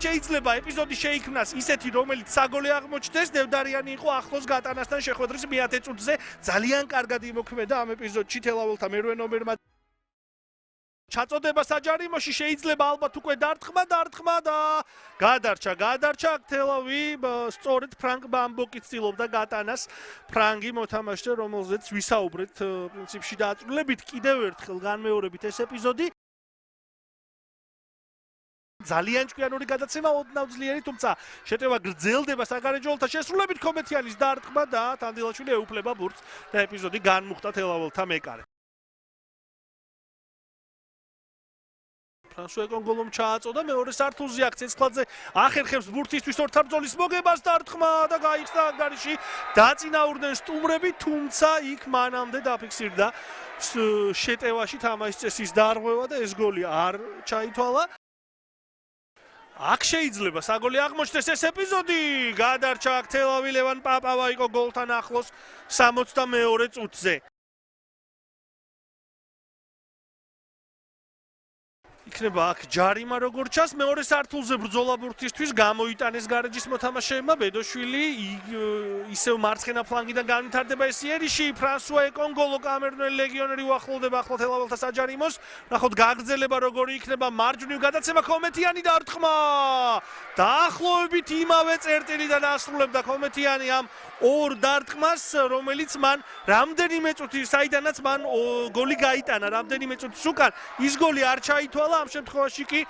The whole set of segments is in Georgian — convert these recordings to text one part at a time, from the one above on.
შეიძლება ეპიზოდი შეიქმნას ისეთი, რომელიც საგოლე აღმოჩნდეს, დევდარიანი იყო ახლოს გატანასთან შეხვედრის მე-10 წუთზე. ძალიან კარგად იმოქმედა ამ ეპიზოდში თელაველთა მერვე ნომერმა. ჩაწოდება საჯარიმოში შეიძლება ალბათ უკვე დარტყმა და გადარჩა თელავი სწორედ ფრანკ ბამბოკი ცდილობდა გატანას ფრანგი მოთამაშე რომელზეც ვისაუბრეთ პრინციპში დააწრულებით კიდევ ერთხელ განმეორებით ეს ეპიზოდი ძალიან ჭკვიანური გადაცემა ოდნავ ძლიერი თუმცა შეტევა გრძელდება საგარეჯოელთა შესრულებით კომეთიანის დარტყმა და თანდილაშვილი ეუფლება ბურთს და ეპიზოდი განმუხტა თელაველთა მეკარე ფრანსუა კონგოლომ ჩააწოდა მეორე სართულზე აქ ცეცხლაძე ახერხებს ბურთისთვის ორთაბრძოლის მოგებას დარტყმა და გაიხსნა ანგარიში დაწინაურდნენ სტუმრები თუმცა იქ მანამდე დაფიქსირდა შეტევაში თამაშის წესის დარღვევა და ეს გოლი არ ჩაითვალა აქ შეიძლება საგოლე აღმოჩნდეს ეს ეპიზოდი გადარჩა აქ თელავი ლევან პაპავა იყო გოლთან ახლოს 62 წუთზე იქნება აქ ჯარიმა როგორ ჩას მეორე სართულზე ბრძოლა ბურთისთვის გამოიტანეს გარეჯის მოთამაშეებმა ბედოშვილი ისევ მარცხენა ფლანგიდან განვითარდება ეს იერიში ფრანსუა ეკონგოლო კამერუნელი ლეგიონერი უახლოვდება ახლა თელაველთა საჯარიმოს ნახოთ გაგრძელება როგორი იქნება მარჯვნივ გადაცემა კომეთიანი დარტყმა დაახლოებით იმავე წერტილიდან ასრულებდა კომეთიანი ამ ორ დარტყმას რომელიც მან რამდენიმე წუთის საიდანაც მან გოლი გაიტანა რამდენიმე წუთის უკან ის გოლი არ ჩაითვალა ამ შემთხვევაში კი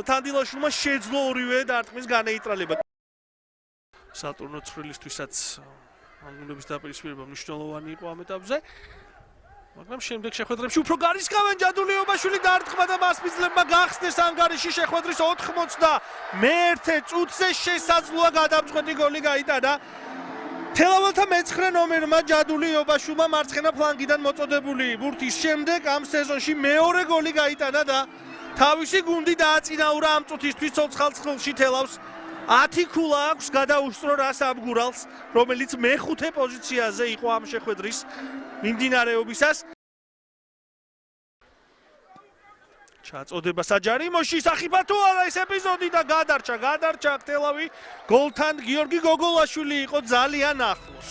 თანდილაშვილმა შეძლო ორივე დარტყმის განეიტრალება სატურნო ცხრილისთვისაც ანგლების დაპირისპირება მნიშვნელოვანი იყო ამ ეტაპზე მაგრამ შემდეგ შეხვედრებში უფრო გარისკავენ ჯადულიობაშვილი დარტყმა და მასპინძლებმა გახსნეს ანგარიში შეხვედრის 91 წუთზე შესაძლოა გადამწყვეტი გოლი გაიტანა თელაველთა მეცხრე ნომერმა ჯადულიობაშვილმა მარცხენა ფლანგიდან მოწოდებული ბურთის შემდეგ ამ სეზონში მეორე გოლი გაიტანა და თავისი გუნდი დააწინაურა ამ წუთისთვის ცოცხალ ცხელში თელავს 10 ქულა აქვს გადაუსწრო რას ამგურალს რომელიც მეხუთე პოზიციაზე იყო ამ შეხვედრის მიმდინარეობისას ჩაწოდება საჯარიმოში სახიფათოა ეს ეპიზოდი და გადარჩა თელავი გოლთან გიორგი გოგოლაშვილი იყო ძალიან ახლოს